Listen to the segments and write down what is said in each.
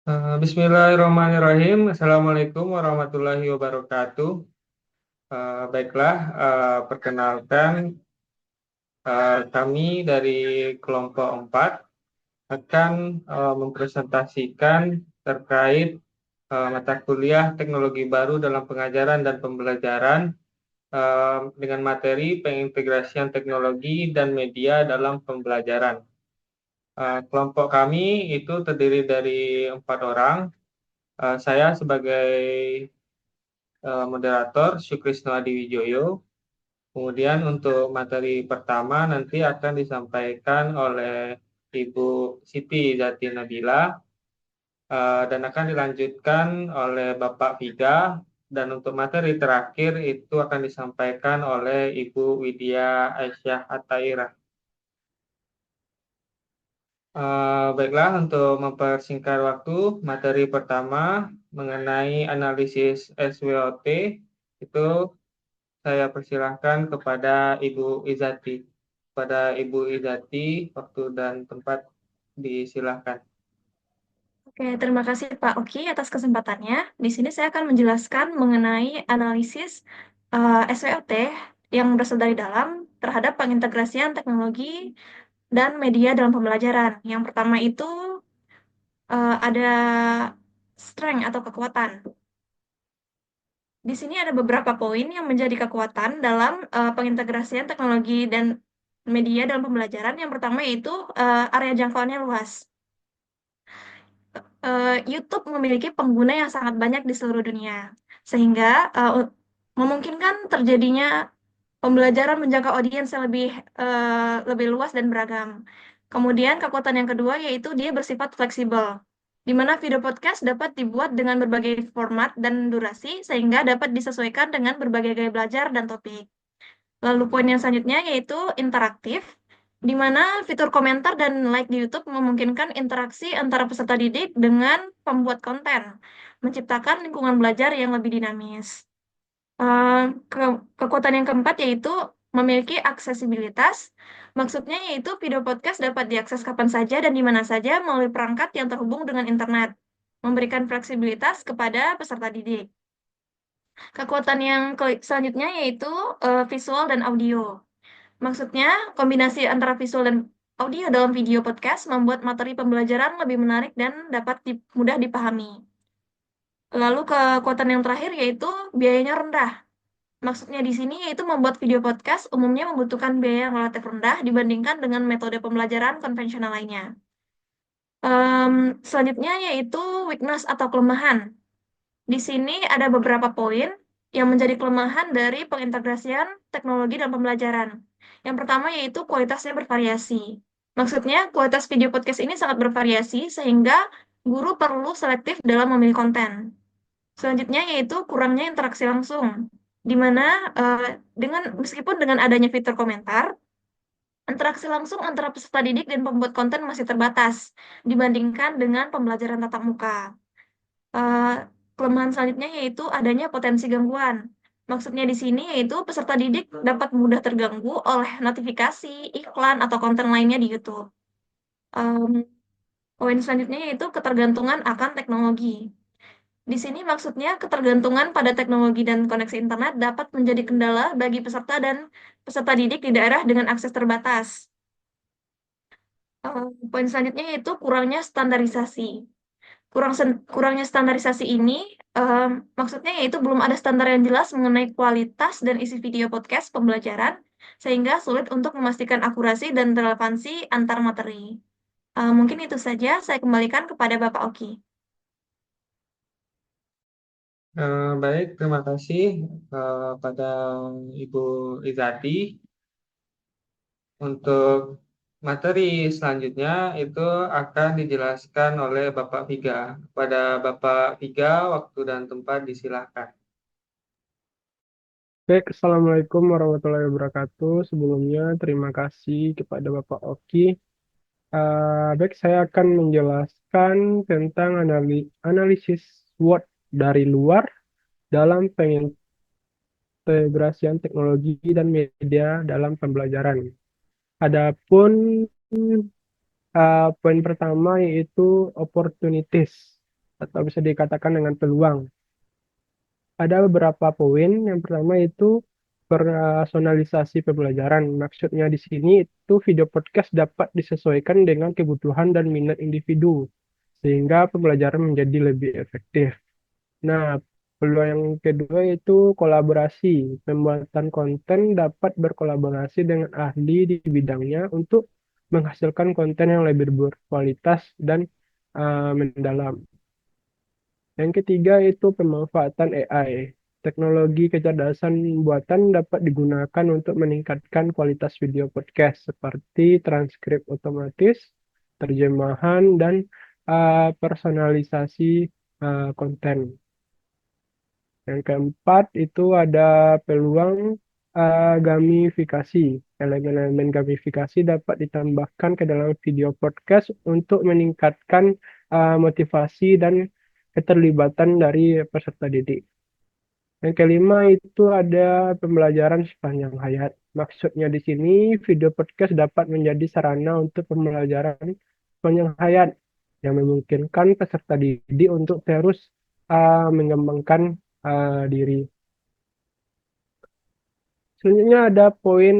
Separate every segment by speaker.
Speaker 1: Bismillahirrahmanirrahim. Assalamualaikum warahmatullahi wabarakatuh. Baiklah, perkenalkan kami dari kelompok 4 akan mempresentasikan terkait mata kuliah teknologi baru dalam pengajaran dan pembelajaran dengan materi pengintegrasian teknologi dan media dalam pembelajaran. Kelompok kami itu terdiri dari 4 orang. Saya sebagai moderator Sukrisno Adiwijoyo. Kemudian untuk materi pertama nanti akan disampaikan oleh Ibu Siti Zati Nabila dan akan dilanjutkan oleh Bapak Viga, dan untuk materi terakhir itu akan disampaikan oleh Ibu Widya Aisyah Atairah. Baiklah, untuk mempersingkat waktu, materi pertama mengenai analisis SWOT itu saya persilahkan kepada Ibu Izati. Pada Ibu Izati, waktu dan tempat disilahkan.
Speaker 2: Oke, terima kasih Pak Oki atas kesempatannya. Di sini saya akan menjelaskan mengenai analisis SWOT yang berasal dari dalam terhadap pengintegrasian teknologi dan media dalam pembelajaran. Yang pertama itu ada strength atau kekuatan. Di sini ada beberapa poin yang menjadi kekuatan dalam pengintegrasian teknologi dan media dalam pembelajaran. Yang pertama yaitu area jangkauannya luas. YouTube memiliki pengguna yang sangat banyak di seluruh dunia, sehingga memungkinkan terjadinya pembelajaran menjangkau audiens yang lebih luas dan beragam. Kemudian kekuatan yang kedua yaitu dia bersifat fleksibel, di mana video podcast dapat dibuat dengan berbagai format dan durasi, sehingga dapat disesuaikan dengan berbagai gaya belajar dan topik. Lalu poin yang selanjutnya yaitu interaktif, di mana fitur komentar dan like di YouTube memungkinkan interaksi antara peserta didik dengan pembuat konten, menciptakan lingkungan belajar yang lebih dinamis. Kekuatan yang keempat yaitu memiliki aksesibilitas, maksudnya yaitu video podcast dapat diakses kapan saja dan di mana saja melalui perangkat yang terhubung dengan internet, memberikan fleksibilitas kepada peserta didik. Kekuatan yang selanjutnya yaitu visual dan audio. Maksudnya, kombinasi antara visual dan audio dalam video podcast membuat materi pembelajaran lebih menarik dan dapat mudah dipahami. Lalu kekuatan yang terakhir yaitu biayanya rendah. Maksudnya di sini yaitu membuat video podcast umumnya membutuhkan biaya yang relatif rendah dibandingkan dengan metode pembelajaran konvensional lainnya. Selanjutnya yaitu weakness atau kelemahan. Di sini ada beberapa poin yang menjadi kelemahan dari pengintegrasian teknologi dan pembelajaran. Yang pertama yaitu kualitasnya bervariasi. Maksudnya, kualitas video podcast ini sangat bervariasi sehingga guru perlu selektif dalam memilih konten. Selanjutnya yaitu kurangnya interaksi langsung, di mana meskipun dengan adanya fitur komentar, interaksi langsung antara peserta didik dan pembuat konten masih terbatas dibandingkan dengan pembelajaran tatap muka. Eh, Kelemahan selanjutnya yaitu adanya potensi gangguan. Maksudnya di sini yaitu peserta didik dapat mudah terganggu oleh notifikasi, iklan, atau konten lainnya di YouTube. Em, Poin selanjutnya yaitu ketergantungan akan teknologi. Di sini maksudnya ketergantungan pada teknologi dan koneksi internet dapat menjadi kendala bagi peserta dan peserta didik di daerah dengan akses terbatas. Poin selanjutnya yaitu kurangnya standarisasi. Kurangnya standarisasi ini maksudnya yaitu belum ada standar yang jelas mengenai kualitas dan isi video podcast pembelajaran, sehingga sulit untuk memastikan akurasi dan relevansi antar materi. Mungkin itu saja, saya kembalikan kepada Bapak Oki.
Speaker 1: Baik, terima kasih pada Ibu Izati. Untuk materi selanjutnya itu akan dijelaskan oleh Bapak Viga. Pada Bapak Viga, waktu dan tempat disilahkan.
Speaker 3: Baik, Assalamualaikum warahmatullahi wabarakatuh. Sebelumnya, terima kasih kepada Bapak Oki. Baik, saya akan menjelaskan tentang analisis SWOT dari luar dalam pengintegrasian teknologi dan media dalam pembelajaran. Adapun poin pertama yaitu opportunities. atau bisa dikatakan dengan peluang. Ada beberapa poin. Yang pertama itu personalisasi pembelajaran. Maksudnya di sini itu video podcast dapat disesuaikan dengan kebutuhan dan minat individu, sehingga pembelajaran menjadi lebih efektif. Nah, peluang yang kedua itu kolaborasi. Pembuatan konten dapat berkolaborasi dengan ahli di bidangnya untuk menghasilkan konten yang lebih berkualitas dan mendalam. Yang ketiga itu pemanfaatan AI. Teknologi kecerdasan buatan dapat digunakan untuk meningkatkan kualitas video podcast seperti transkrip otomatis, terjemahan, dan personalisasi konten. Yang keempat itu ada peluang gamifikasi. Elemen-elemen gamifikasi dapat ditambahkan ke dalam video podcast untuk meningkatkan motivasi dan keterlibatan dari peserta didik. Yang kelima itu ada pembelajaran sepanjang hayat. Maksudnya di sini video podcast dapat menjadi sarana untuk pembelajaran sepanjang hayat yang memungkinkan peserta didik untuk terus mengembangkan diri. Selanjutnya ada poin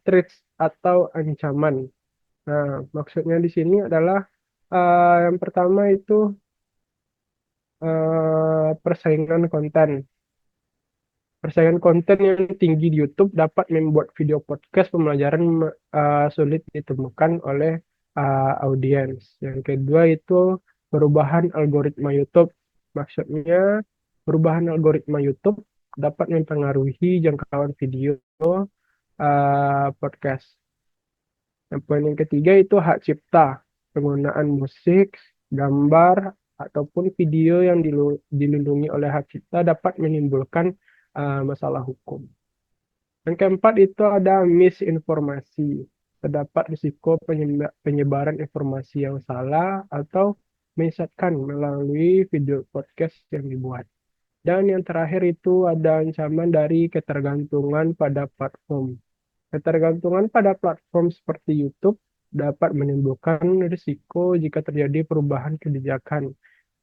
Speaker 3: threats atau ancaman. Nah, maksudnya di sini adalah yang pertama itu persaingan konten. Persaingan konten yang tinggi di YouTube dapat membuat video podcast pembelajaran sulit ditemukan oleh audiens. Yang kedua itu perubahan algoritma YouTube. Maksudnya perubahan algoritma YouTube dapat mempengaruhi jangkauan video podcast. Yang poin yang ketiga itu hak cipta. Penggunaan musik, gambar, ataupun video yang dilindungi oleh hak cipta dapat menimbulkan masalah hukum. Yang keempat itu ada misinformasi. Terdapat risiko penyebaran informasi yang salah atau menyesatkan melalui video podcast yang dibuat. Dan yang terakhir itu ada ancaman dari ketergantungan pada platform. Ketergantungan pada platform seperti YouTube dapat menimbulkan risiko jika terjadi perubahan kebijakan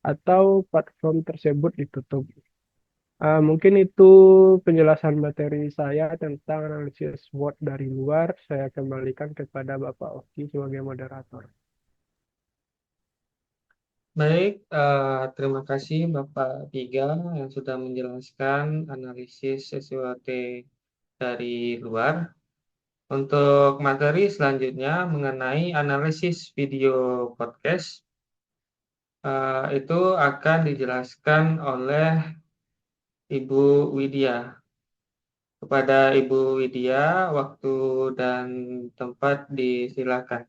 Speaker 3: atau platform tersebut ditutup. Mungkin itu penjelasan materi saya tentang analisis SWOT dari luar. Saya kembalikan kepada Bapak Oki sebagai moderator.
Speaker 1: Baik, terima kasih Bapak Tiga yang sudah menjelaskan analisis SWOT dari luar. Untuk materi selanjutnya mengenai analisis video podcast, itu akan dijelaskan oleh Ibu Widya. Kepada Ibu Widya, waktu dan tempat disilakan.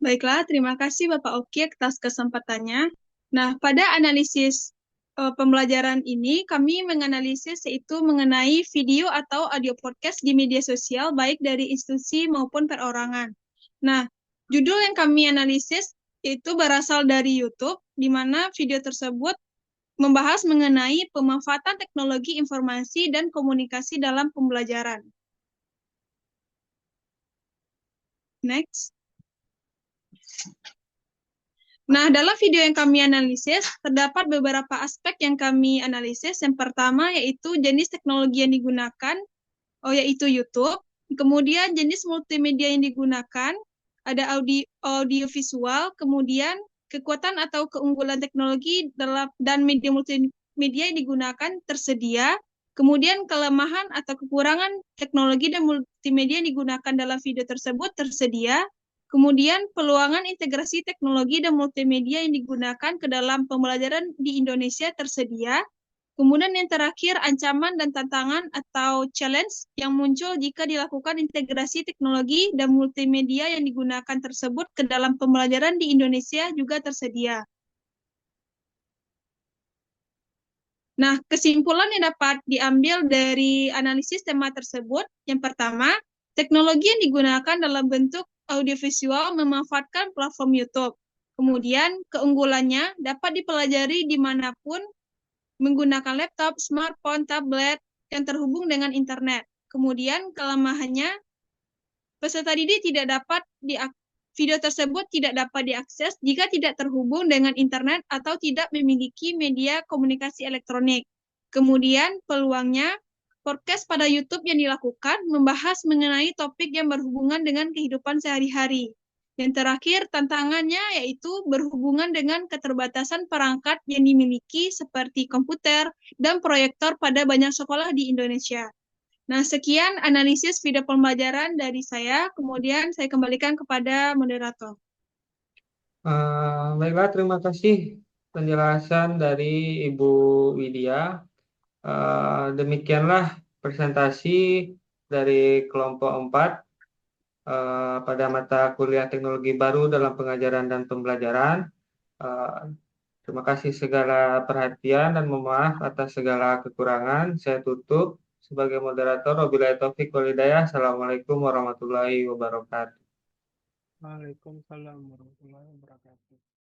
Speaker 4: Baiklah, terima kasih Bapak Oki atas kesempatannya. Nah, pada analisis pembelajaran ini, kami menganalisis yaitu mengenai video atau audio podcast di media sosial, baik dari institusi maupun perorangan. Nah, judul yang kami analisis itu berasal dari YouTube, di mana video tersebut membahas mengenai pemanfaatan teknologi informasi dan komunikasi dalam pembelajaran. Next. Nah, dalam video yang kami analisis, terdapat beberapa aspek yang kami analisis. Yang pertama yaitu jenis teknologi yang digunakan, yaitu YouTube. Kemudian jenis multimedia yang digunakan, ada audio visual, kemudian kekuatan atau keunggulan teknologi dan media multimedia yang digunakan tersedia, kemudian kelemahan atau kekurangan teknologi dan multimedia yang digunakan dalam video tersebut tersedia, kemudian peluangan integrasi teknologi dan multimedia yang digunakan ke dalam pembelajaran di Indonesia tersedia. Kemudian yang terakhir, ancaman dan tantangan atau challenge yang muncul jika dilakukan integrasi teknologi dan multimedia yang digunakan tersebut ke dalam pembelajaran di Indonesia juga tersedia. Nah, kesimpulan yang dapat diambil dari analisis tema tersebut, yang pertama, teknologi yang digunakan dalam bentuk audiovisual memanfaatkan platform YouTube. Kemudian, keunggulannya dapat dipelajari dimanapun menggunakan laptop, smartphone, tablet yang terhubung dengan internet. Kemudian, kelemahannya, peserta didik tidak dapat video tersebut tidak dapat diakses jika tidak terhubung dengan internet atau tidak memiliki media komunikasi elektronik. Kemudian, peluangnya, podcast pada YouTube yang dilakukan membahas mengenai topik yang berhubungan dengan kehidupan sehari-hari. Yang terakhir, tantangannya yaitu berhubungan dengan keterbatasan perangkat yang dimiliki seperti komputer dan proyektor pada banyak sekolah di Indonesia. Nah, sekian analisis video pembelajaran dari saya. Kemudian saya kembalikan kepada moderator.
Speaker 1: Baiklah, terima kasih penjelasan dari Ibu Widya. Demikianlah presentasi dari kelompok 4 pada mata kuliah teknologi baru dalam pengajaran dan pembelajaran. Terima kasih segala perhatian dan mohon maaf atas segala kekurangan. Saya tutup sebagai moderator. Wabillahi taufiq wal hidayah. Assalamualaikum warahmatullahi wabarakatuh.
Speaker 3: Waalaikumsalam warahmatullahi wabarakatuh.